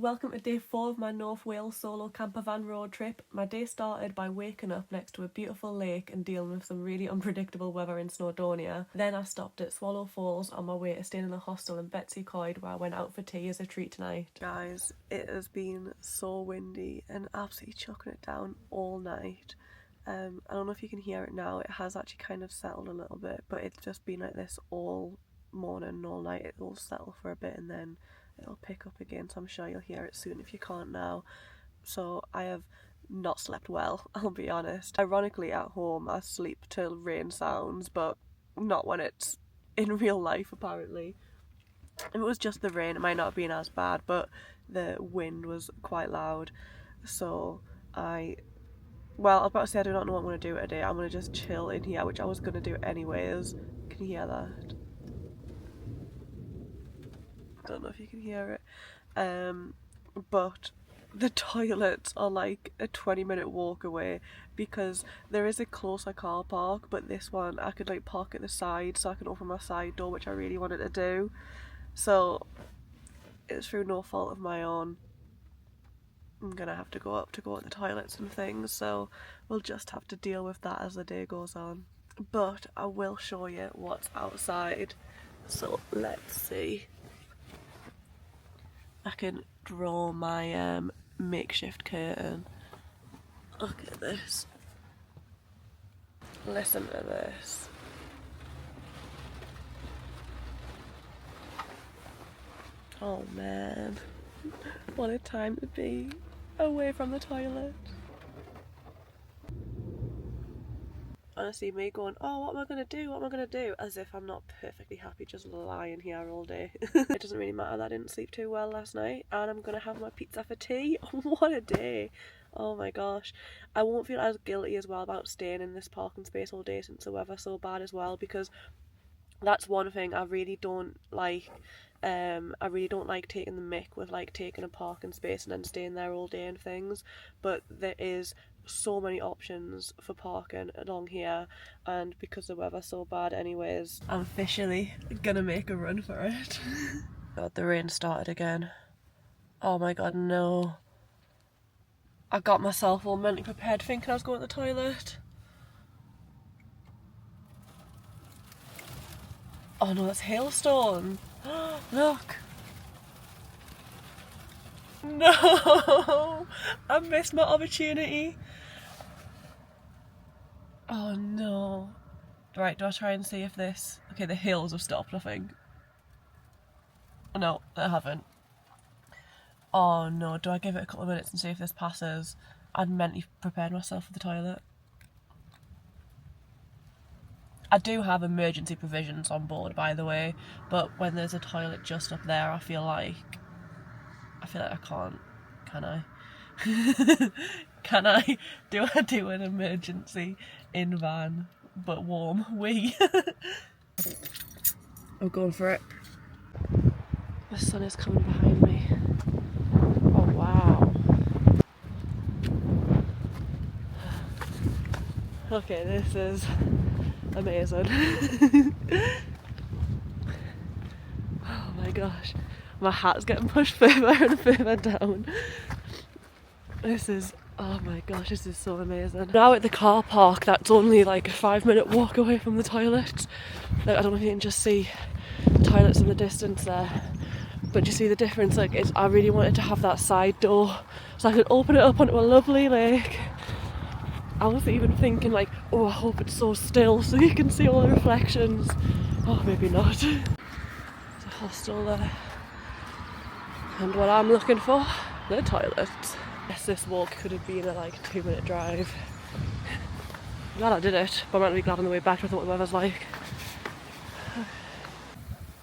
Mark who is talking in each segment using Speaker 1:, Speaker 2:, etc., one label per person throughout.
Speaker 1: welcome to day 4 of my North Wales solo camper van road trip. My day started by waking up next to a beautiful lake and dealing with some really unpredictable weather in Snowdownia. Then I stopped at Swallow Falls on my way to staying in a hostel in Betws y Coed where I went out for tea as a treat tonight. Guys, it has been so windy and absolutely chucking it down all night. I don't know if you can hear it now, it has actually kind of settled a little bit, but it's just been like this all morning and all night. It will settle for a bit and then it'll pick up again, so I'm sure you'll hear it soon if you can't now. So I have not slept well, I'll be honest. Ironically, at home I sleep till rain sounds, but not when it's in real life apparently. If it was just the rain it might not have been as bad, but the wind was quite loud. So I was about to say I do not know what I'm going to do today. I'm going to just chill in here, which I was going to do anyways. Can you hear that? I don't know if you can hear it. But the toilets are like a 20-minute walk away because there is a closer car park, but this one I could like park at the side so I can open my side door, which I really wanted to do. So it's through no fault of my own. I'm gonna have to go up to the toilets and things, so we'll just have to deal with that as the day goes on. But I will show you what's outside. So let's see. I can draw my makeshift curtain. Look at this. Listen to this. Oh man, what a time to be away from the toilet. Honestly, me going, oh, what am I going to do? What am I going to do? As if I'm not perfectly happy just lying here all day. It doesn't really matter that I didn't sleep too well last night and I'm going to have my pizza for tea. What a day. Oh my gosh. I won't feel as guilty as well about staying in this parking space all day since the weather's so bad as well, because that's one thing I really don't like. I really don't like taking the mick with like taking a parking space and then staying there all day and things, but there is so many options for parking along here, and because the weather's so bad anyways, I'm officially gonna make a run for it. God, the rain started again. Oh my god, no. I got myself all mentally prepared thinking I was going to the toilet. Oh no, that's hailstone. Look. No! I missed my opportunity. Oh no. Right, do I try and see if this... Okay, the hills have stopped, I think. No, they haven't. Oh no, do I give it a couple of minutes and see if this passes? I'd mentally prepared myself for the toilet. I do have emergency provisions on board, by the way, but when there's a toilet just up there, I feel like I can't, can I? Can I? Do I do an emergency in van, but warm wee? I'm going for it. The sun is coming behind me. Oh wow. Okay, this is amazing. Oh my gosh. My hat's getting pushed further and further down. This is, oh my gosh, this is so amazing. Now at the car park that's only like a 5-minute walk away from the toilet. Like, I don't know if you can just see the toilets in the distance there, but you see the difference? Like, I really wanted to have that side door so I could open it up onto a lovely lake. I was even thinking like, oh, I hope it's so still so you can see all the reflections. Oh, maybe not. There's a hostel there. And what I'm looking for, the toilet. Yes, this walk could have been a like 2-minute drive. I'm glad I did it, but I might be glad on the way back with what the weather's like.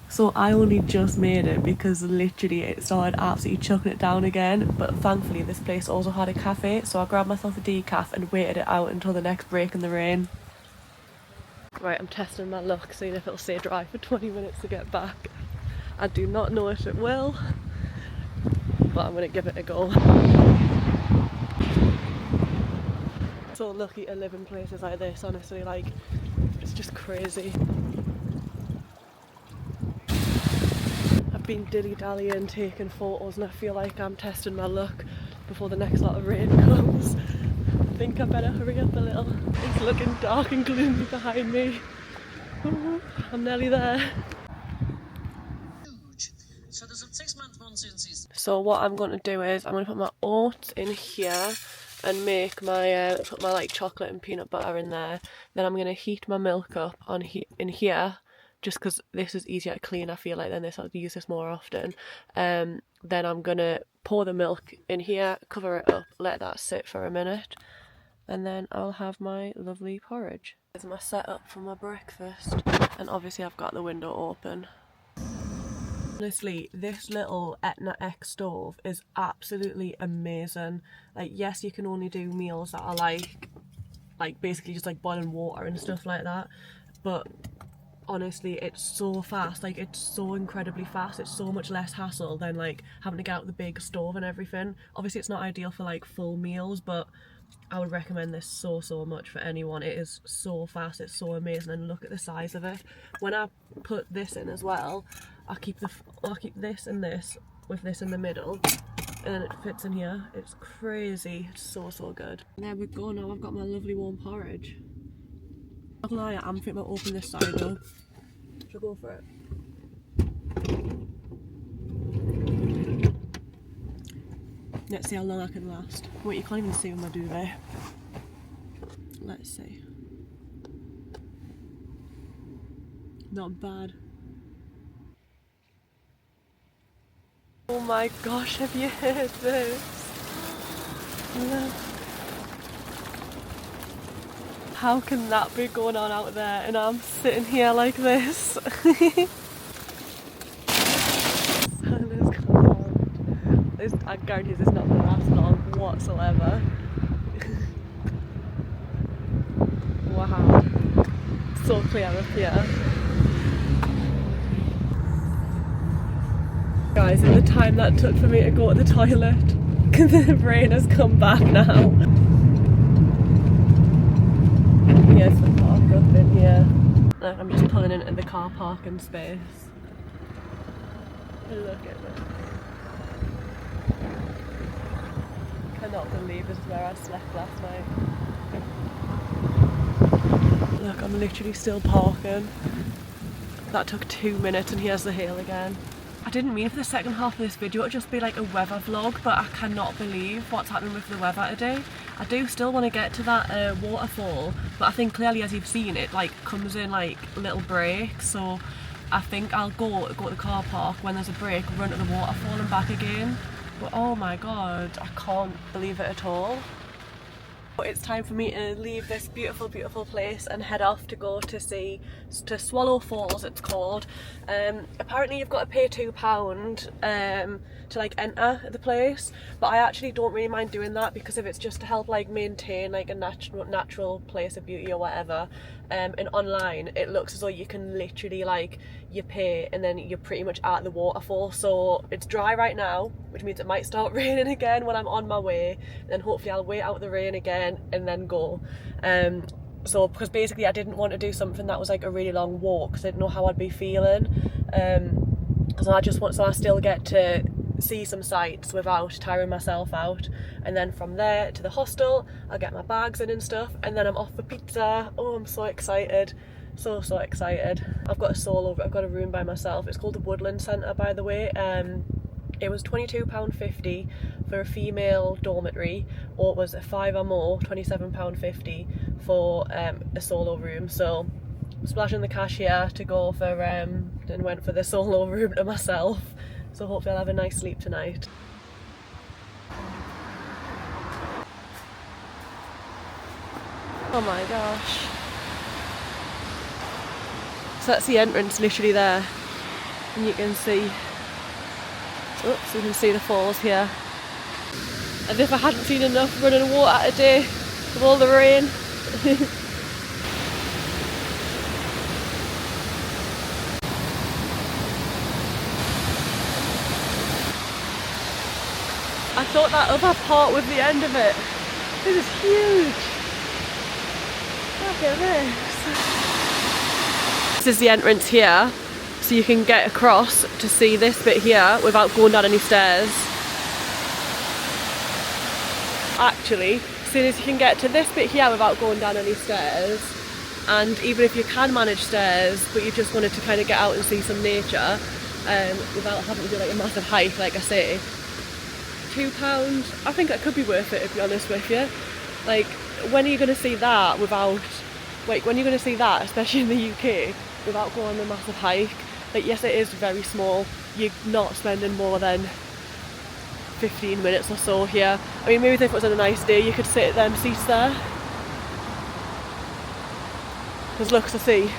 Speaker 1: So I only just made it because literally it started absolutely chucking it down again, but thankfully this place also had a cafe, so I grabbed myself a decaf and waited it out until the next break in the rain. Right, I'm testing my luck, seeing if it'll stay dry for 20 minutes to get back. I do not know if it will, but I'm going to give it a go. So lucky to live in places like this, honestly, like, it's just crazy. been dilly-dallying, taking photos, and I feel like I'm testing my luck before the next lot of rain comes. I think I better hurry up a little. It's looking dark and gloomy behind me. Ooh, I'm nearly there.
Speaker 2: So there's a 6-month monsoon season.
Speaker 1: So what I'm going to do is I'm going to put my oats in here and make my put my like chocolate and peanut butter in there. Then I'm going to heat my milk up on in here, just because this is easier to clean. I feel like then I'll use this more often. Then I'm going to pour the milk in here, cover it up, let that sit for a minute, and then I'll have my lovely porridge. Here's my setup for my breakfast, and obviously I've got the window open. Honestly, this little Etna X stove is absolutely amazing. Like, yes, you can only do meals that are like basically just like boiling water and stuff like that, but honestly, it's so fast. Like, it's so incredibly fast. It's so much less hassle than like having to get out the big stove and everything. Obviously, it's not ideal for like full meals, but I would recommend this so much for anyone. It is so fast, it's so amazing, and look at the size of it. When I put this in as well, I'll keep this and this with this in the middle, and then it fits in here. It's crazy. It's so good. And there we go. Now I've got my lovely warm porridge. Not gonna lie, I'm thinking about opening this side up. Should I go for it? Let's see how long I can last. Wait, you can't even see with my duvet. Let's see. Not bad. Oh my gosh, have you heard this? Look. How can that be going on out there and I'm sitting here like this? I guarantee this is not going to last long whatsoever. Wow. So clear up here. Guys, in the time that took for me to go to the toilet, the rain has come back now. Here's the park up in here. I'm just pulling into the car parking space. Look at this. I cannot believe this is where I slept last night. Look, I'm literally still parking. That took 2 minutes and here's the hill again. I didn't mean for the second half of this video to just be like a weather vlog, but I cannot believe what's happening with the weather today. I do still want to get to that waterfall, but I think clearly, as you've seen, it like comes in like little breaks, so I think I'll go to the car park when there's a break, run to the waterfall and back again. But oh my god, I can't believe it at all. But it's time for me to leave this beautiful place and head off to go to Swallow Falls, it's called. Apparently you've got to pay £2 to like enter the place, but I actually don't really mind doing that, because if it's just to help like maintain like a natural place of beauty or whatever, and online it looks as though you can literally like you pay and then you're pretty much at the waterfall. So it's dry right now, which means it might start raining again when I'm on my way, and then hopefully I'll wait out the rain again and then go. So because basically I didn't want to do something that was like a really long walk, because I didn't know how I'd be feeling, so I still get to see some sights without tiring myself out, and then from there to the hostel I'll get my bags in and stuff, and then I'm off for pizza. Oh, I'm so excited, so excited. I've got a room by myself. It's called the Woodland Centre, by the way. It was £22.50 for a female dormitory, or it was a 5 or more, £27.50 for a solo room. So splashing the cash here to go for and went for the solo room to myself. So hopefully I'll have a nice sleep tonight. Oh my gosh. So that's the entrance literally there. And you can see, oops, you can see the falls here. And if I hadn't seen enough running water today with all the rain. I thought that other part was the end of it. This is huge. Look at this. This is the entrance here. so you can get across to see this bit here without going down any stairs. Actually, as soon as you can get to this bit here without going down any stairs, and even if you can manage stairs but you just wanted to kind of get out and see some nature without having to do like a massive hike, like I say, £2, I think that could be worth it, to be honest with you. Like, when are you going to see that without, like, when are you going to see that, especially in the UK, without going on a massive hike? Like, yes, it is very small, you're not spending more than 15 minutes or so here. I mean, maybe if it was on a nice day you could sit at them seats there. Because look, to see,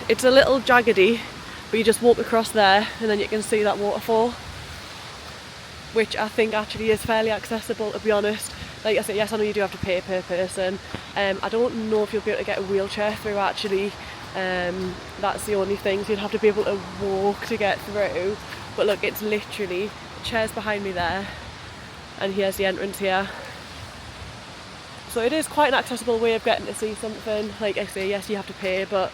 Speaker 1: it's a little jaggedy, but you just walk across there and then you can see that waterfall, which I think actually is fairly accessible, to be honest. Like I said, yes, I know you do have to pay per person. I don't know if you'll be able to get a wheelchair through, actually. That's the only thing, so you'd have to be able to walk to get through. But look, it's literally, the chair's behind me there, and here's the entrance here. So it is quite an accessible way of getting to see something. Like I say, yes, you have to pay, but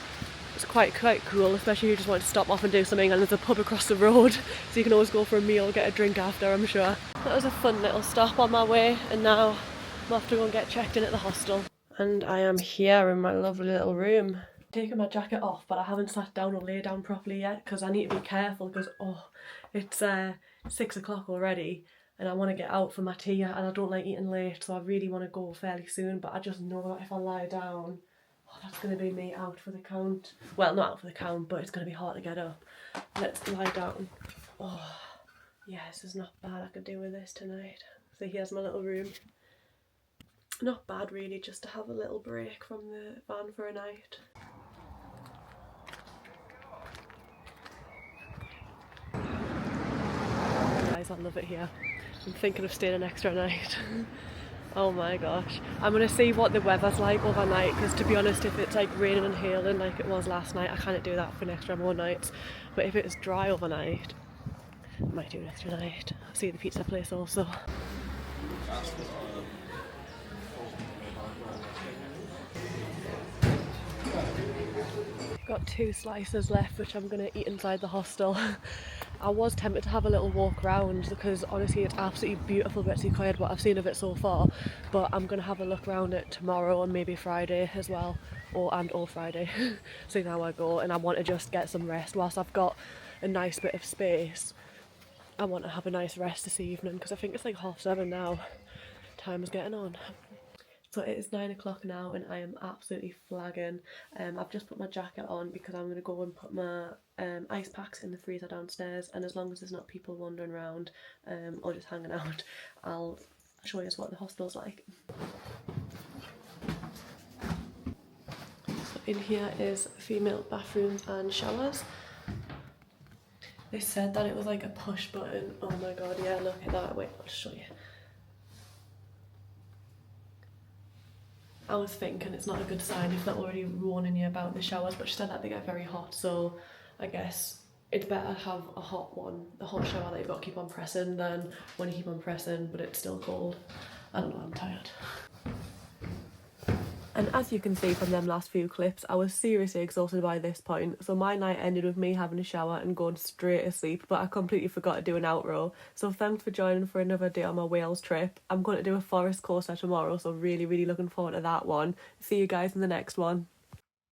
Speaker 1: it's quite cool, especially if you just want to stop off and do something, and there's a pub across the road, so you can always go for a meal, get a drink after, I'm sure. That was a fun little stop on my way, and now I'm off to go and get checked in at the hostel. And I am here in my lovely little room. Taking my jacket off, but I haven't sat down or lay down properly yet because I need to be careful because, oh, it's 6 o'clock already. And I want to get out for my tea, and I don't like eating late, so I really want to go fairly soon, but I just know that if I lie down, oh, that's going to be me out for the count. Well, not out for the count, but it's going to be hard to get up. Let's lie down. Oh, yeah, this is not bad. I could do with this tonight. So here's my little room. Not bad really, just to have a little break from the van for a night. Guys, I love it here. I'm thinking of staying an extra night. Oh my gosh. I'm going to see what the weather's like overnight, because to be honest, if it's like raining and hailing like it was last night, I can't do that for an extra more nights. But if it's dry overnight, I might do an extra night. I'll see the pizza place also. Got 2 slices left, which I'm going to eat inside the hostel. I was tempted to have a little walk around because honestly it's absolutely beautiful, Betws y Coed, what I've seen of it so far, but I'm going to have a look around it tomorrow and maybe Friday as well, or Friday, see how I go. And I want to just get some rest whilst I've got a nice bit of space. I want to have a nice rest this evening because I think it's like 7:30 now. Time is getting on. So it is 9 o'clock now and I am absolutely flagging. I've just put my jacket on because I'm going to go and put my ice packs in the freezer downstairs, and as long as there's not people wandering around or just hanging out, I'll show you what the hostel's like. So in here is female bathrooms and showers. They said that it was like a push button. Oh my god, yeah, look at that. Wait, I'll show you. I was thinking it's not a good sign if they're already warning you about the showers, but she said that they get very hot, so I guess it's better to have a hot shower that you've got to keep on pressing than when you keep on pressing but it's still cold. I don't know, I'm tired. And as you can see from them last few clips, I was seriously exhausted by this point, so my night ended with me having a shower and going straight to sleep, but I completely forgot to do an outro. So thanks for joining for another day on my Wales trip. I'm going to do a forest coaster tomorrow, so really looking forward to that one. See you guys in the next one.